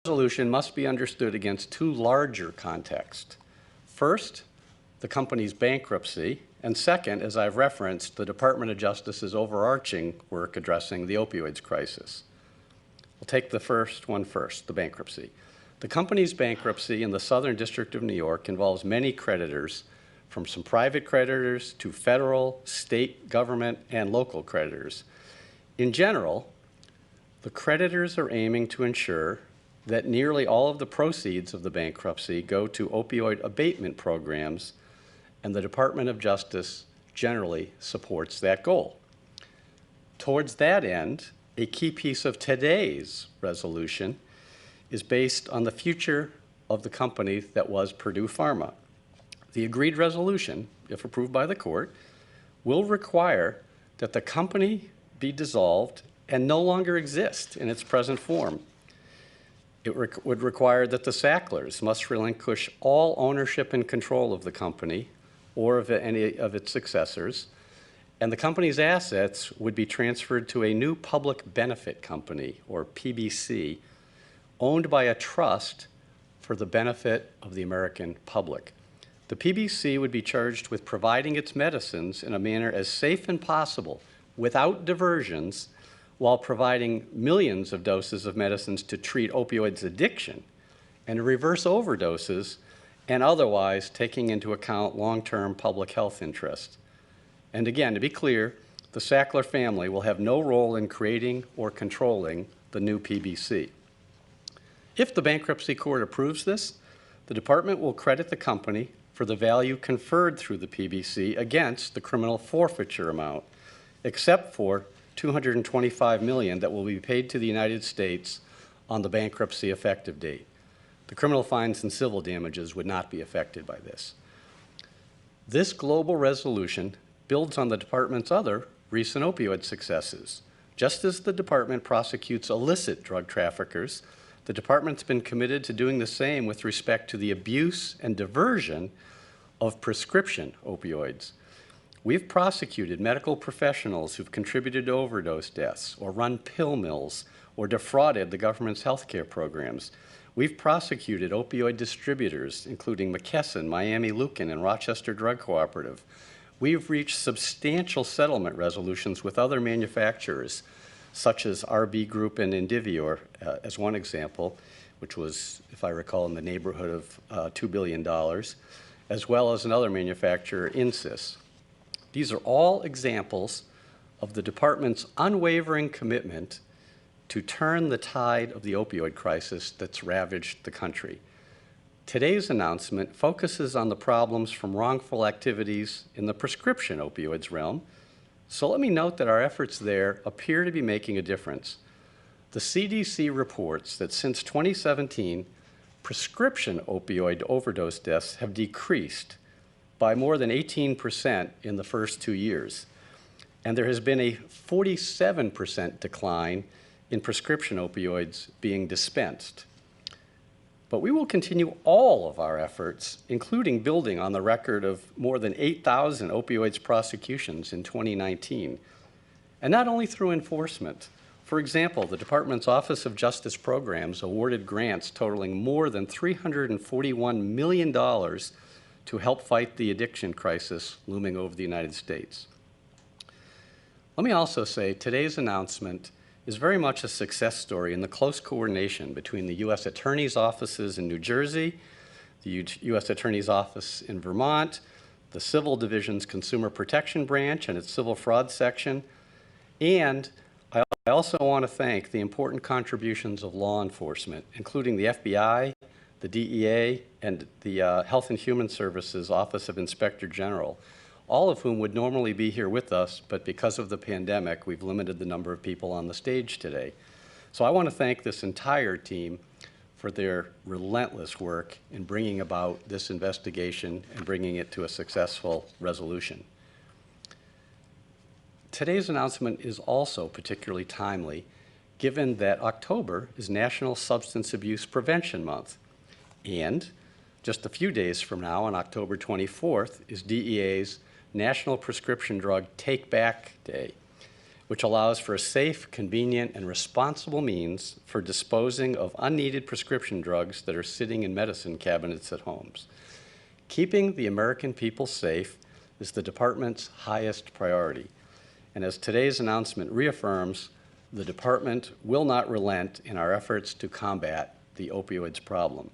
resolution must be understood against two larger contexts. First, the company's bankruptcy, and second, as I've referenced, the Department of Justice's overarching work addressing the opioids crisis. We'll take the first one first, the bankruptcy. The company's bankruptcy in the Southern District of New York involves many creditors, from some private creditors to federal, state, government, and local creditors. In general, the creditors are aiming to ensure that nearly all of the proceeds of the bankruptcy go to opioid abatement programs, and the Department of Justice generally supports that goal. Towards that end, a key piece of today's resolution is based on the future of the company that was Purdue Pharma. The agreed resolution, if approved by the court, will require that the company be dissolved and no longer exist in its present form. It would require that the Sacklers must relinquish all ownership and control of the company or of any of its successors, and the company's assets would be transferred to a new public benefit company, or PBC, owned by a trust for the benefit of the American public. The PBC would be charged with providing its medicines in a manner as safe and possible, without diversions, while providing millions of doses of medicines to treat opioids addiction and to reverse overdoses, and otherwise taking into account long-term public health interests. And again, to be clear, the Sackler family will have no role in creating or controlling the new PBC. If the bankruptcy court approves this, the department will credit the company for the value conferred through the PBC against the criminal forfeiture amount, except for $225 million that will be paid to the United States on the bankruptcy effective date. The criminal fines and civil damages would not be affected by this. This global resolution builds on the department's other recent opioid successes. Just as the department prosecutes illicit drug traffickers, the department's been committed to doing the same with respect to the abuse and diversion of prescription opioids. We've prosecuted medical professionals who've contributed to overdose deaths, or run pill mills, or defrauded the government's healthcare programs. We've prosecuted opioid distributors, including McKesson, Miami Lucan, and Rochester Drug Cooperative. We've reached substantial settlement resolutions with other manufacturers, such as RB Group and Indivior, as one example, which was, if I recall, in the neighborhood of $2 billion, as well as another manufacturer, Insys. These are all examples of the department's unwavering commitment to turn the tide of the opioid crisis that's ravaged the country. Today's announcement focuses on the problems from wrongful activities in the prescription opioids realm, so let me note that our efforts there appear to be making a difference. The CDC reports that since 2017, prescription opioid overdose deaths have decreased by more than 18% in the first 2 years. And there has been a 47% decline in prescription opioids being dispensed. But we will continue all of our efforts, including building on the record of more than 8,000 opioids prosecutions in 2019. And not only through enforcement. For example, the Department's Office of Justice Programs awarded grants totaling more than $341 million to help fight the addiction crisis looming over the United States. Let me also say today's announcement is very much a success story in the close coordination between the U.S. Attorney's offices in New Jersey, the U.S. Attorney's Office in Vermont, the Civil Division's Consumer Protection Branch and its Civil Fraud Section, and I also want to thank the important contributions of law enforcement, including the FBI, the DEA, and the Health and Human Services Office of Inspector General, all of whom would normally be here with us, but because of the pandemic, we've limited the number of people on the stage today. So I want to thank this entire team for their relentless work in bringing about this investigation and bringing it to a successful resolution. Today's announcement is also particularly timely, given that October is National Substance Abuse Prevention Month, and just a few days from now, on October 24th, is DEA's National Prescription Drug Take Back Day. which allows for a safe, convenient, and responsible means for disposing of unneeded prescription drugs that are sitting in medicine cabinets at homes. Keeping the American people safe is the department's highest priority. And as today's announcement reaffirms, the department will not relent in our efforts to combat the opioids problem.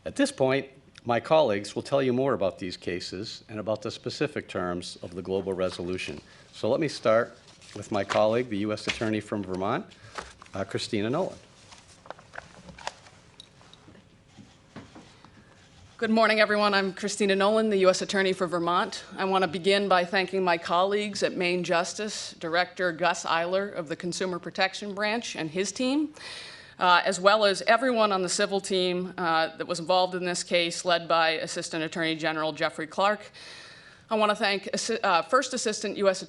At this point, my colleagues will tell you more about these cases and about the specific terms of the global resolution. So let me start with my colleague, the U.S. Attorney from Vermont, Christina Nolan. Good morning, everyone. I'm Christina Nolan, the U.S. Attorney for Vermont. I want to begin by thanking my colleagues at Maine Justice, Director Gus Eiler of the Consumer Protection Branch and his team, as well as everyone on the civil team that was involved in this case, led by Assistant Attorney General Jeffrey Clark. I want to thank First Assistant U.S.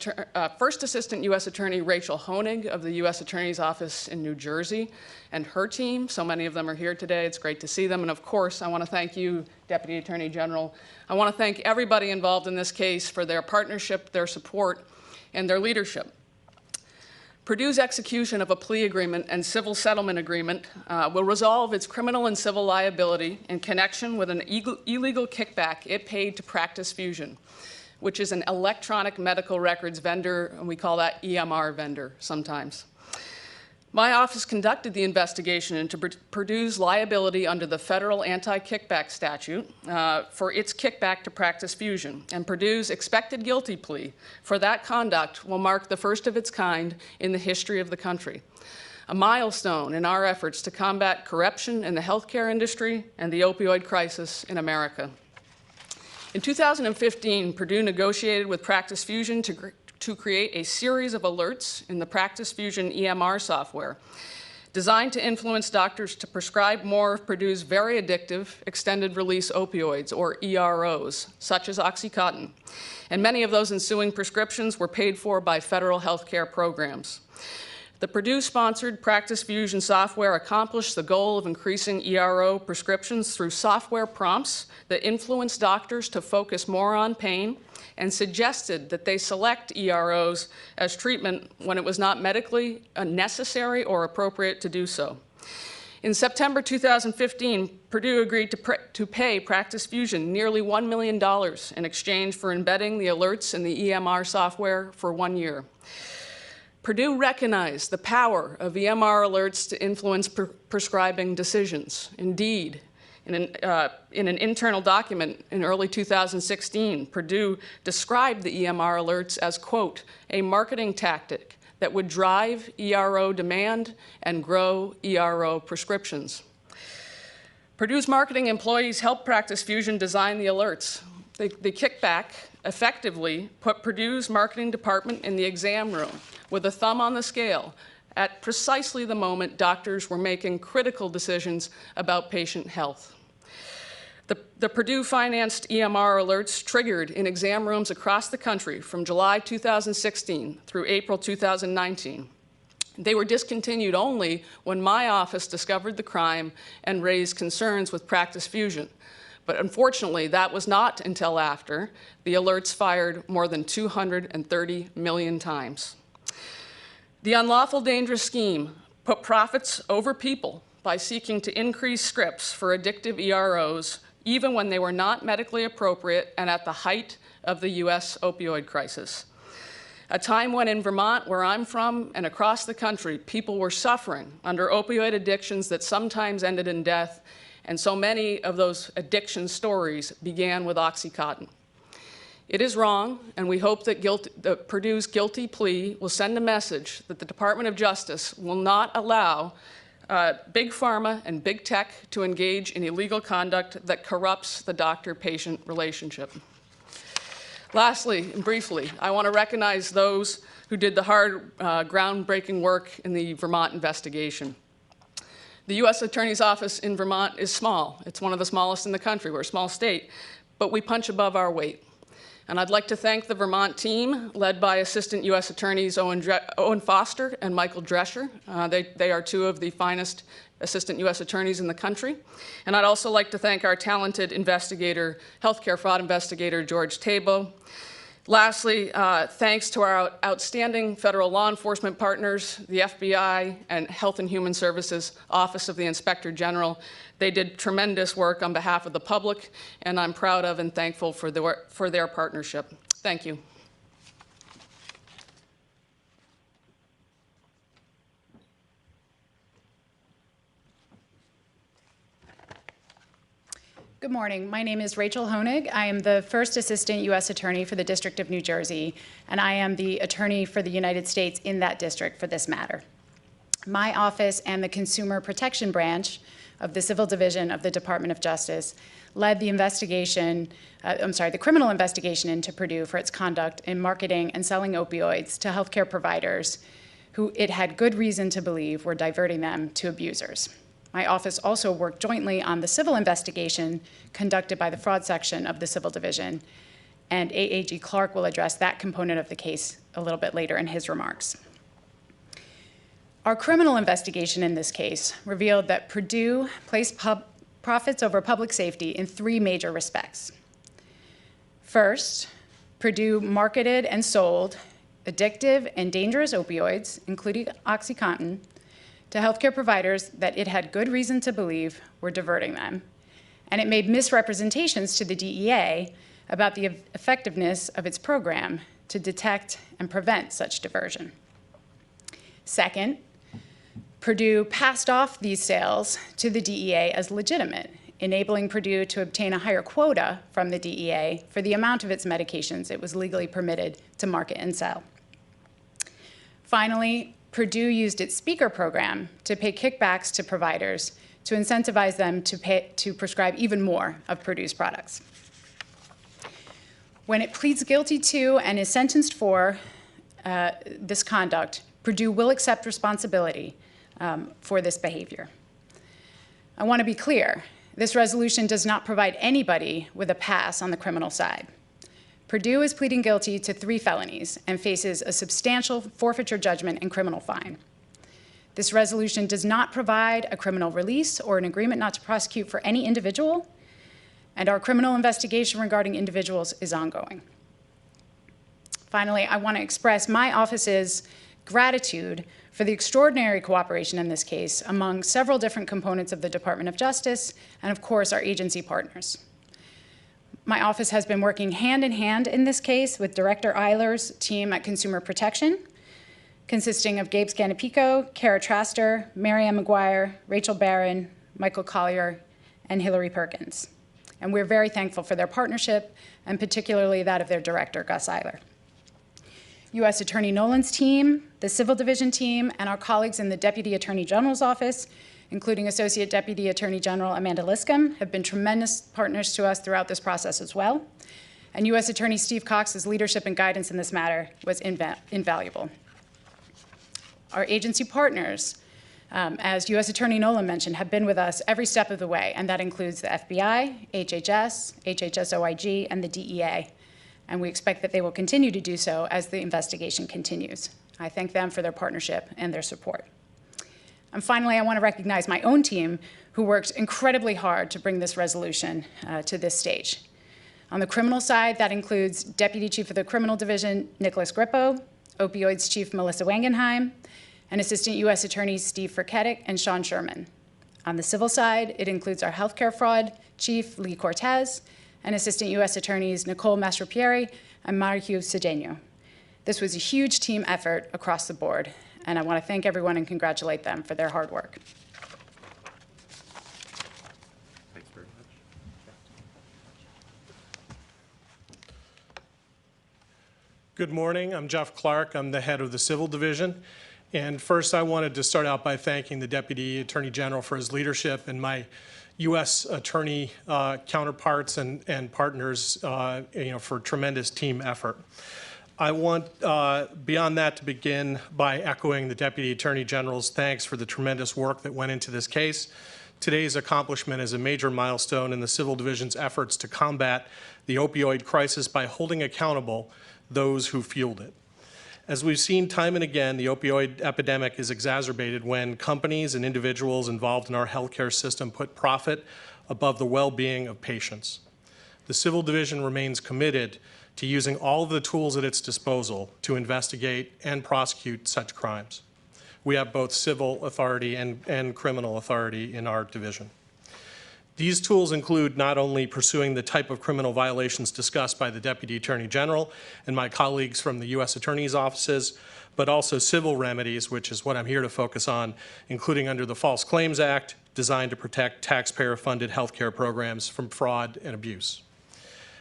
Attorney Rachel Honig of the U.S. Attorney's Office in New Jersey and her team. So many of them are here today. It's great to see them. And of course, I want to thank you, Deputy Attorney General. I want to thank everybody involved in this case for their partnership, their support, and their leadership. Purdue's execution of a plea agreement and civil settlement agreement will resolve its criminal and civil liability in connection with an illegal kickback it paid to Practice Fusion, which is an electronic medical records vendor, and we call that EMR vendor sometimes. My office conducted the investigation into Purdue's liability under the federal anti-kickback statute for its kickback to Practice Fusion, and Purdue's expected guilty plea for that conduct will mark the first of its kind in the history of the country, a milestone in our efforts to combat corruption in the healthcare industry and the opioid crisis in America. In 2015, Purdue negotiated with Practice Fusion to create a series of alerts in the Practice Fusion EMR software designed to influence doctors to prescribe more of Purdue's very addictive extended-release opioids, or EROs, such as OxyContin. And many of those ensuing prescriptions were paid for by federal health care programs. The Purdue-sponsored Practice Fusion software accomplished the goal of increasing ERO prescriptions through software prompts that influenced doctors to focus more on pain and suggested that they select EROs as treatment when it was not medically necessary or appropriate to do so. In September 2015, Purdue agreed to pay Practice Fusion nearly $1 million in exchange for embedding the alerts in the EMR software for 1 year. Purdue recognized the power of EMR alerts to influence prescribing decisions. Indeed, in an internal document in early 2016, Purdue described the EMR alerts as, quote, a marketing tactic that would drive ERO demand and grow ERO prescriptions. Purdue's marketing employees helped Practice Fusion design the alerts. The kickback effectively put Purdue's marketing department in the exam room with a thumb on the scale at precisely the moment doctors were making critical decisions about patient health. The Purdue-financed EMR alerts triggered in exam rooms across the country from July 2016 through April 2019. They were discontinued only when my office discovered the crime and raised concerns with Practice Fusion. But unfortunately, that was not until after the alerts fired more than 230 million times. The unlawful dangerous scheme put profits over people by seeking to increase scripts for addictive EROs, even when they were not medically appropriate and at the height of the U.S. opioid crisis. A time when in Vermont, where I'm from, and across the country, people were suffering under opioid addictions that sometimes ended in death, and so many of those addiction stories began with OxyContin. It is wrong, and we hope that Purdue's guilty plea will send a message that the Department of Justice will not allow Big Pharma and Big Tech to engage in illegal conduct that corrupts the doctor-patient relationship. Lastly, and briefly, I want to recognize those who did the hard, groundbreaking work in the Vermont investigation. The U.S. Attorney's Office in Vermont is small. It's one of the smallest in the country. We're a small state, but we punch above our weight. And I'd like to thank the Vermont team, led by Assistant U.S. Attorneys Owen Foster and Michael Drescher. They are two of the finest Assistant U.S. Attorneys in the country. And I'd also like to thank our talented investigator, healthcare fraud investigator, George Tabo. Lastly, thanks to our outstanding federal law enforcement partners, the FBI and Health and Human Services Office of the Inspector General. They did tremendous work on behalf of the public, and I'm proud of and thankful for their partnership. Thank you. Good morning. My name is Rachel Honig. I am the first assistant U.S. attorney for the District of New Jersey, and I am the attorney for the United States in that district for this matter. My office and the Consumer Protection Branch of the Civil Division of the Department of Justice led the the criminal investigation into Purdue for its conduct in marketing and selling opioids to healthcare providers who it had good reason to believe were diverting them to abusers. My office also worked jointly on the civil investigation conducted by the fraud section of the Civil Division, and AAG Clark will address that component of the case a little bit later in his remarks. Our criminal investigation in this case revealed that Purdue placed profits over public safety in three major respects. First, Purdue marketed and sold addictive and dangerous opioids, including OxyContin, to healthcare providers that it had good reason to believe were diverting them. And it made misrepresentations to the DEA about the effectiveness of its program to detect and prevent such diversion. Second, Purdue passed off these sales to the DEA as legitimate, enabling Purdue to obtain a higher quota from the DEA for the amount of its medications it was legally permitted to market and sell. Finally, Purdue used its speaker program to pay kickbacks to providers to incentivize them to prescribe even more of Purdue's products. When it pleads guilty to and is sentenced for this conduct, Purdue will accept responsibility for this behavior. I want to be clear, this resolution does not provide anybody with a pass on the criminal side. Purdue is pleading guilty to 3 felonies and faces a substantial forfeiture judgment and criminal fine. This resolution does not provide a criminal release or an agreement not to prosecute for any individual, and our criminal investigation regarding individuals is ongoing. Finally, I want to express my office's gratitude for the extraordinary cooperation in this case among several different components of the Department of Justice and, of course, our agency partners. My office has been working hand in hand in this case with Director Eiler's team at Consumer Protection, consisting of Gabe Scanapico, Kara Traster, Marianne McGuire, Rachel Barron, Michael Collier, and Hillary Perkins. And we're very thankful for their partnership, and particularly that of their director, Gus Eiler. U.S. Attorney Nolan's team, the Civil Division team, and our colleagues in the Deputy Attorney General's office, including Associate Deputy Attorney General Amanda Liscombe, have been tremendous partners to us throughout this process as well. And U.S. Attorney Steve Cox's leadership and guidance in this matter was invaluable. Our agency partners, as U.S. Attorney Nolan mentioned, have been with us every step of the way, and that includes the FBI, HHS, HHS-OIG, and the DEA. And we expect that they will continue to do so as the investigation continues. I thank them for their partnership and their support. And finally, I want to recognize my own team, who worked incredibly hard to bring this resolution to this stage. On the criminal side, that includes Deputy Chief of the Criminal Division, Nicholas Grippo, Opioids Chief Melissa Wangenheim, and Assistant U.S. Attorneys Steve Furketic and Sean Sherman. On the civil side, it includes our healthcare fraud Chief Lee Cortez and Assistant U.S. Attorneys Nicole Mastropieri and Mariu Cedeno. This was a huge team effort across the board, and I want to thank everyone and congratulate them for their hard work. Thanks very much. Good morning. I'm Jeff Clark. I'm the head of the Civil Division. And first, I wanted to start out by thanking the Deputy Attorney General for his leadership and my U.S. Attorney counterparts and partners for tremendous team effort. I want, beyond that, to begin by echoing the Deputy Attorney General's thanks for the tremendous work that went into this case. Today's accomplishment is a major milestone in the Civil Division's efforts to combat the opioid crisis by holding accountable those who fueled it. As we've seen time and again, the opioid epidemic is exacerbated when companies and individuals involved in our healthcare system put profit above the well-being of patients. The Civil Division remains committed to using all of the tools at its disposal to investigate and prosecute such crimes. We have both civil authority and criminal authority in our division. These tools include not only pursuing the type of criminal violations discussed by the Deputy Attorney General and my colleagues from the U.S. Attorney's offices, but also civil remedies, which is what I'm here to focus on, including under the False Claims Act, designed to protect taxpayer-funded health care programs from fraud and abuse.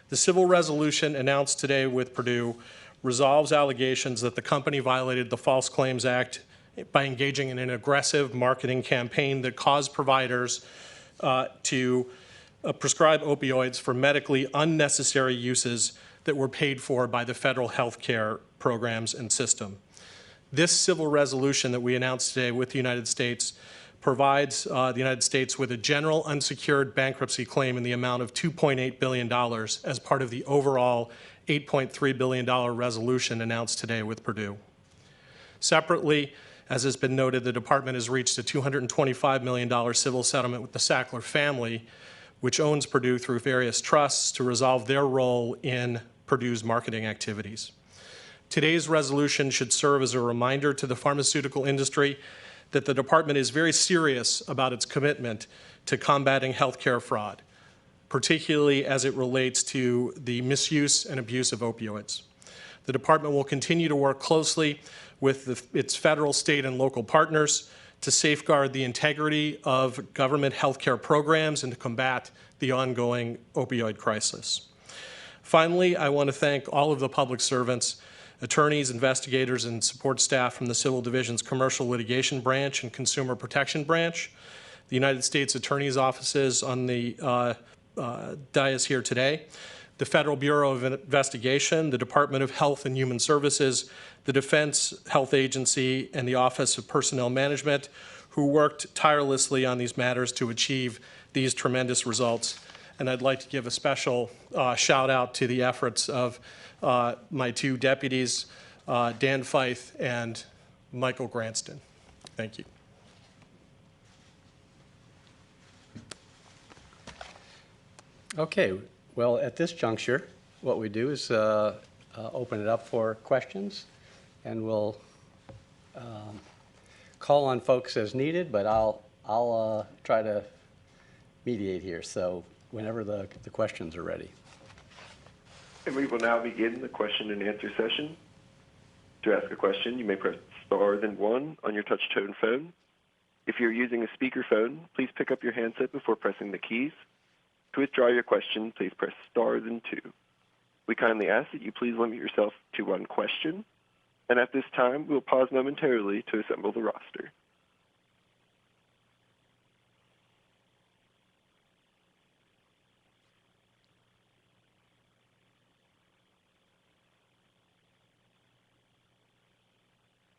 The civil resolution announced today with Purdue resolves allegations that the company violated the False Claims Act by engaging in an aggressive marketing campaign that caused providers to prescribe opioids for medically unnecessary uses that were paid for by the federal health care programs and system. This civil resolution that we announced today with the United States provides the United States with a general unsecured bankruptcy claim in the amount of $2.8 billion as part of the overall $8.3 billion resolution announced today with Purdue. Separately, as has been noted, the department has reached a $225 million civil settlement with the Sackler family, which owns Purdue through various trusts to resolve their role in Purdue's marketing activities. Today's resolution should serve as a reminder to the pharmaceutical industry that the department is very serious about its commitment to combating healthcare fraud, particularly as it relates to the misuse and abuse of opioids. The department will continue to work closely with its federal, state, and local partners to safeguard the integrity of government healthcare programs and to combat the ongoing opioid crisis. Finally, I want to thank all of the public servants, attorneys, investigators, and support staff from the Civil Division's Commercial Litigation Branch and Consumer Protection Branch, the United States Attorney's offices on the dais here today, the Federal Bureau of Investigation, the Department of Health and Human Services, the Defense Health Agency, and the Office of Personnel Management, who worked tirelessly on these matters to achieve these tremendous results. And I'd like to give a special shout out to the efforts of my two deputies, Dan Fife and Michael Granston. Thank you. Okay, well, at this juncture, what we do is open it up for questions, and we'll call on folks as needed, but I'll try to mediate here, so whenever the questions are ready. And we will now begin the question and answer session. To ask a question, you may press star then 1 on your touch-tone phone. If you're using a speakerphone, please pick up your handset before pressing the keys. To withdraw your question, please press star then 2. We kindly ask that you please limit yourself to 1 question. And at this time, we'll pause momentarily to assemble the roster.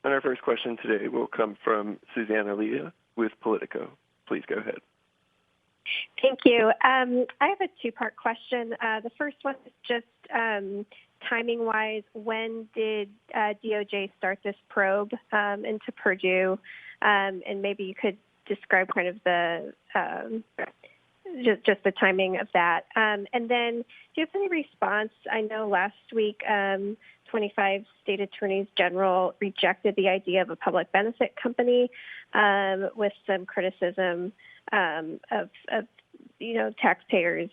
And our first question today will come from Susanna Leah with Politico. Please go ahead. Thank you. I have a 2-part question. The first one is just timing-wise, when did DOJ start this probe into Purdue? And maybe you could describe kind of the just the timing of that. And then do you have any response? I know last week 25 state attorneys general rejected the idea of a public benefit company with some criticism of taxpayers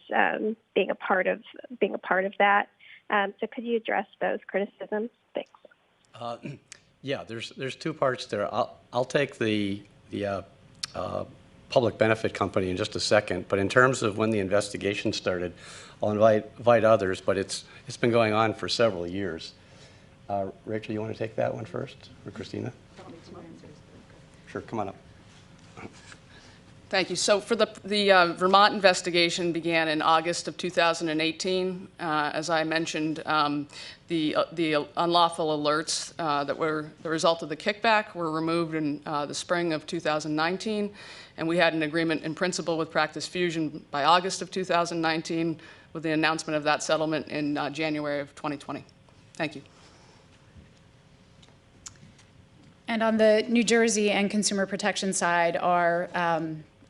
being a part of that. So could you address those criticisms? Thanks. Yeah, there's 2 parts there. I'll take the public benefit company in just a second, but in terms of when the investigation started, I'll invite others, but it's been going on for several years. Rachel, you want to take that one first, or Christina? Sure, come on up. Thank you. So for the Vermont investigation began in August of 2018. As I mentioned, the unlawful alerts that were the result of the kickback were removed in the spring of 2019, and we had an agreement in principle with Practice Fusion by August of 2019 with the announcement of that settlement in January of 2020. Thank you. And on the New Jersey and consumer protection side, our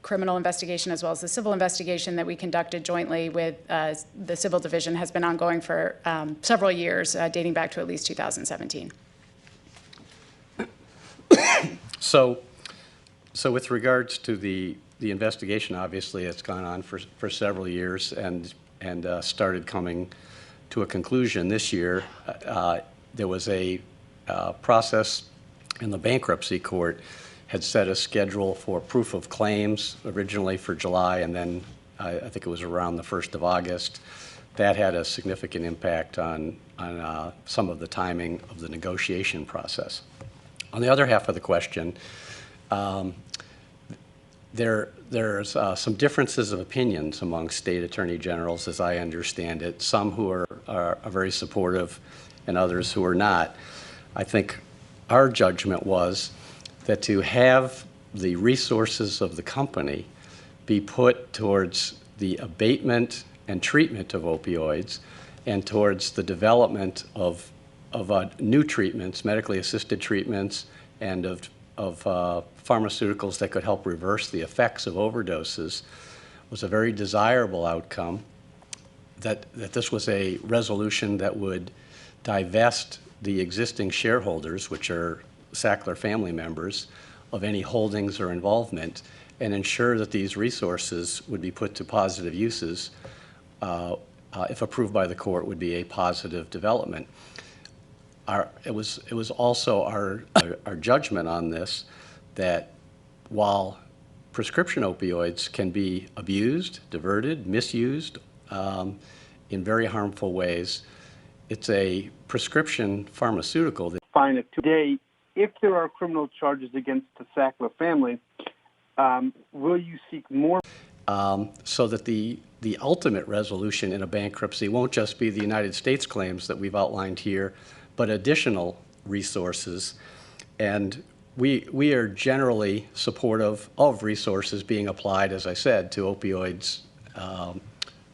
criminal investigation as well as the civil investigation that we conducted jointly with the Civil Division has been ongoing for several years, dating back to at least 2017. So with regards to the investigation, obviously it's gone on for several years and started coming to a conclusion this year. There was a process in the bankruptcy court had set a schedule for proof of claims originally for July, and then I think it was around the 1st of August. That had a significant impact on some of the timing of the negotiation process. On the other half of the question, there's some differences of opinions among state attorney generals, as I understand it, some who are very supportive and others who are not. I think our judgment was that to have the resources of the company be put towards the abatement and treatment of opioids and towards the development of new treatments, medically assisted treatments, and of pharmaceuticals that could help reverse the effects of overdoses was a very desirable outcome, that this was a resolution that would divest the existing shareholders, which are Sackler family members, of any holdings or involvement, and ensure that these resources would be put to positive uses, if approved by the court, would be a positive development. It was also our judgment on this that while prescription opioids can be abused, diverted, misused in very harmful ways, it's a prescription pharmaceutical that fine it today. If there are criminal charges against the Sackler family, will you seek more? So that the ultimate resolution in a bankruptcy won't just be the United States claims that we've outlined here, but additional resources. And we are generally supportive of resources being applied, as I said, to opioids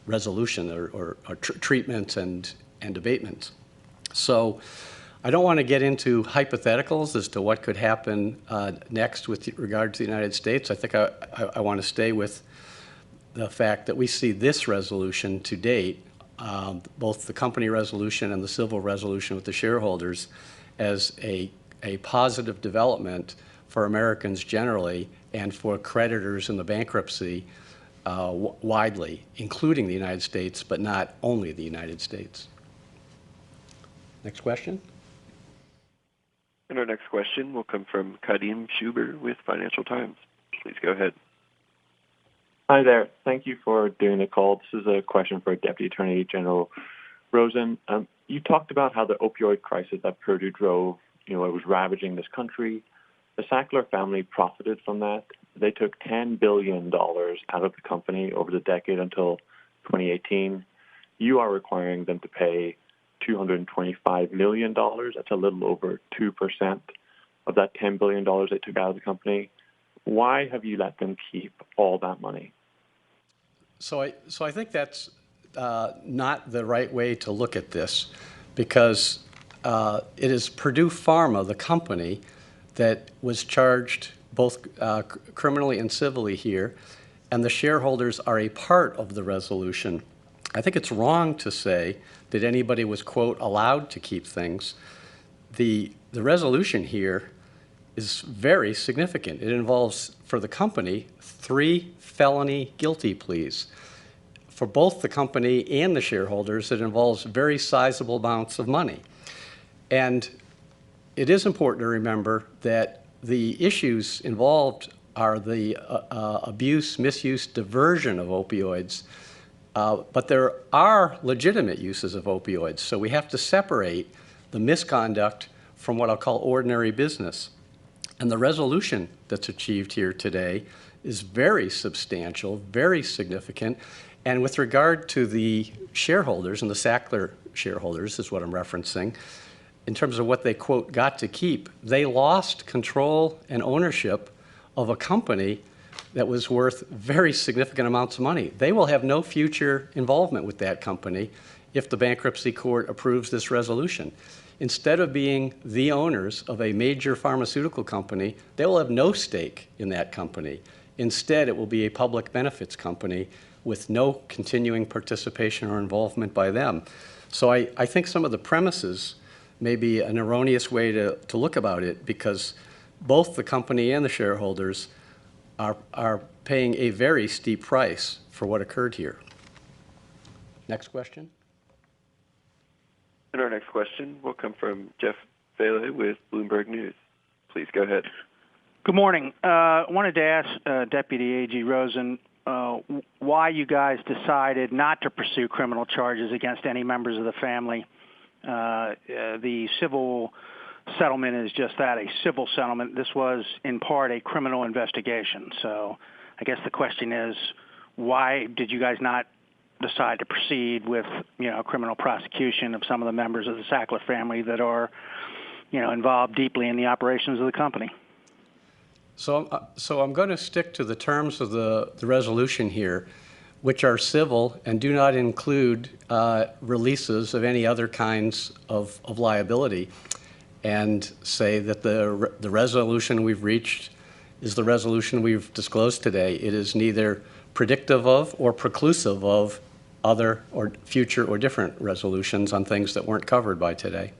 resolution or treatments and abatements. So I don't want to get into hypotheticals as to what could happen next with regard to the United States. I think I want to stay with the fact that we see this resolution to date, both the company resolution and the civil resolution with the shareholders, as a positive development for Americans generally and for creditors in the bankruptcy widely, including the United States, but not only the United States. Next question. And our next question will come from Kadim Shuber with Financial Times. Please go ahead. Hi there. Thank you for doing the call. This is a question for Deputy Attorney General Rosen. You talked about how the opioid crisis that Purdue drove, it was ravaging this country. The Sackler family profited from that. They took $10 billion out of the company over the decade until 2018. You are requiring them to pay $225 million. That's a little over 2% of that $10 billion they took out of the company. Why have you let them keep all that money? So I think that's not the right way to look at this, because it is Purdue Pharma, the company, that was charged both criminally and civilly here, and the shareholders are a part of the resolution. I think it's wrong to say that anybody was, quote, allowed to keep things. The resolution here is very significant. It involves, for the company, 3 felony guilty pleas. For both the company and the shareholders, it involves very sizable amounts of money. And it is important to remember that the issues involved are the abuse, misuse, diversion of opioids, but there are legitimate uses of opioids. So we have to separate the misconduct from what I'll call ordinary business. And the resolution that's achieved here today is very substantial, very significant. And with regard to the shareholders, and the Sackler shareholders is what I'm referencing, in terms of what they, quote, got to keep, they lost control and ownership of a company that was worth very significant amounts of money. They will have no future involvement with that company if the bankruptcy court approves this resolution. Instead of being the owners of a major pharmaceutical company, they will have no stake in that company. Instead, it will be a public benefits company with no continuing participation or involvement by them. So I think some of the premises may be an erroneous way to look about it, because both the company and the shareholders are paying a very steep price for what occurred here. Next question. And our next question will come from Jeff Vele with Bloomberg News. Please go ahead. Good morning. I wanted to ask Deputy AG Rosen why you guys decided not to pursue criminal charges against any members of the family. The civil settlement is just that, a civil settlement. This was, in part, a criminal investigation. So I guess the question is, why did you guys not decide to proceed with, criminal prosecution of some of the members of the Sackler family that are, involved deeply in the operations of the company? So I'm going to stick to the terms of the resolution here, which are civil and do not include releases of any other kinds of liability, and say that the resolution we've reached is the resolution we've disclosed today. It is neither predictive of or preclusive of other or future or different resolutions on things that weren't covered by today.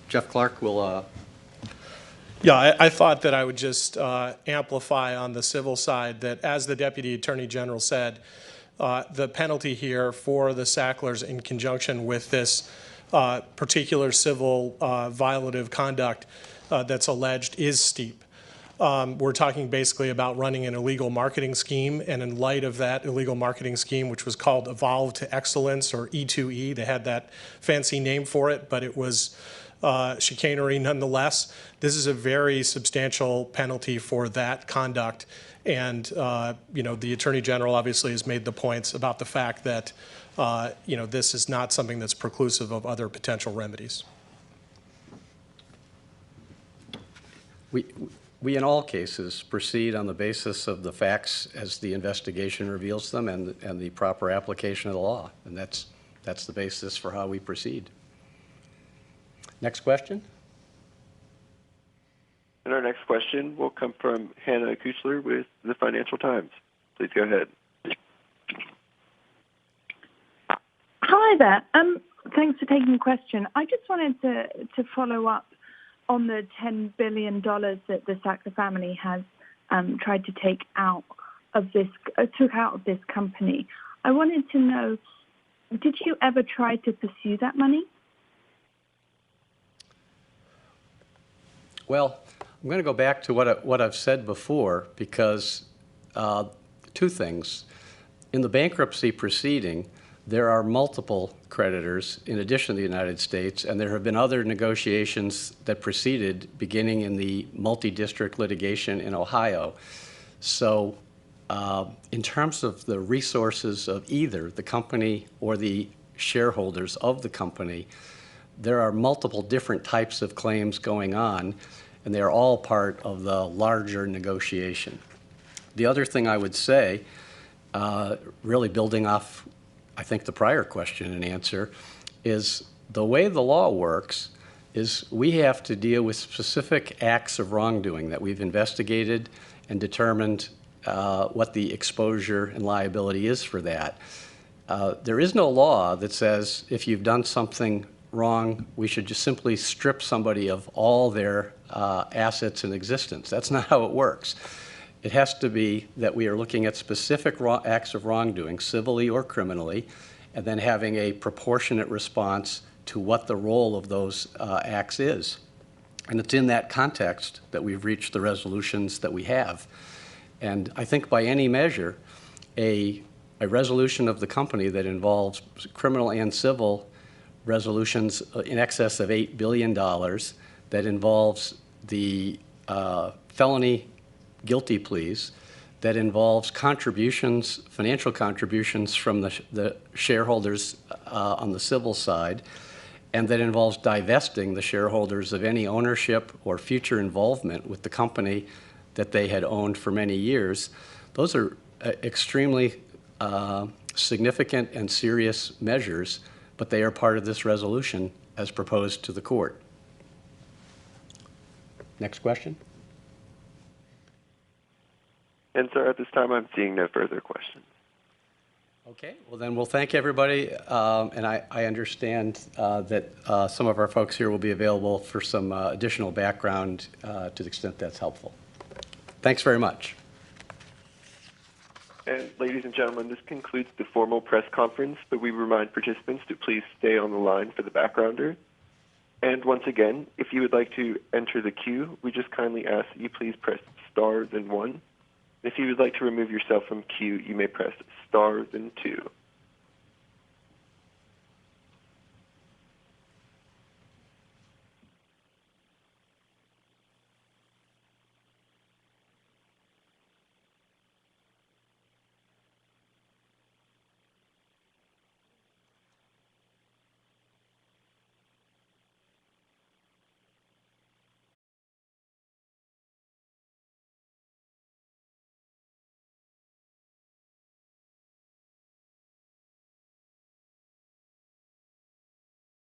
Jeff Clark will... Yeah, I thought that I would just amplify on the civil side that, as the Deputy Attorney General said, the penalty here for the Sacklers in conjunction with this particular civil violative conduct that's alleged is steep. We're talking basically about running an illegal marketing scheme, and in light of that illegal marketing scheme, which was called Evolve to Excellence, or E2E, they had that fancy name for it, but it was chicanery nonetheless. This is a very substantial penalty for that conduct. And, the Attorney General obviously has made the points about the fact that, this is not something that's preclusive of other potential remedies. We in all cases proceed on the basis of the facts as the investigation reveals them and the proper application of the law. And that's the basis for how we proceed. Next question. And our next question will come from Hannah Kuchler with the Financial Times. Please go ahead. Hi there. Thanks for taking the question. I just wanted to follow up on the $10 billion that the Sackler family has tried to take out of this company. I wanted to know, did you ever try to pursue that money? Well, I'm going to go back to what I've said before, because two things. In the bankruptcy proceeding, there are multiple creditors in addition to the United States, and there have been other negotiations that proceeded beginning in the multi-district litigation in Ohio. So in terms of the resources of either the company or the shareholders of the company, there are multiple different types of claims going on, and they are all part of the larger negotiation. The other thing I would say, really building off, I think, the prior question and answer, is the way the law works is we have to deal with specific acts of wrongdoing that we've investigated and determined what the exposure and liability is for that. There is no law that says if you've done something wrong, we should just simply strip somebody of all their assets in existence. That's not how it works. It has to be that we are looking at specific acts of wrongdoing, civilly or criminally, and then having a proportionate response to what the role of those acts is. And it's in that context that we've reached the resolutions that we have. And I think by any measure, a resolution of the company that involves criminal and civil resolutions in excess of $8 billion, that involves the felony guilty pleas, that involves contributions, financial contributions from the shareholders on the civil side, and that involves divesting the shareholders of any ownership or future involvement with the company that they had owned for many years. Those are extremely significant and serious measures, but they are part of this resolution as proposed to the court. Next question. And, sir, at this time, I'm seeing no further questions. Okay, well then we'll thank everybody, and I understand that some of our folks here will be available for some additional background to the extent that's helpful. Thanks very much. And ladies and gentlemen, this concludes the formal press conference, but we remind participants to please stay on the line for the backgrounder. And once again, if you would like to enter the queue, we just kindly ask that you please press star then 1. If you would like to remove yourself from queue, you may press star then 2.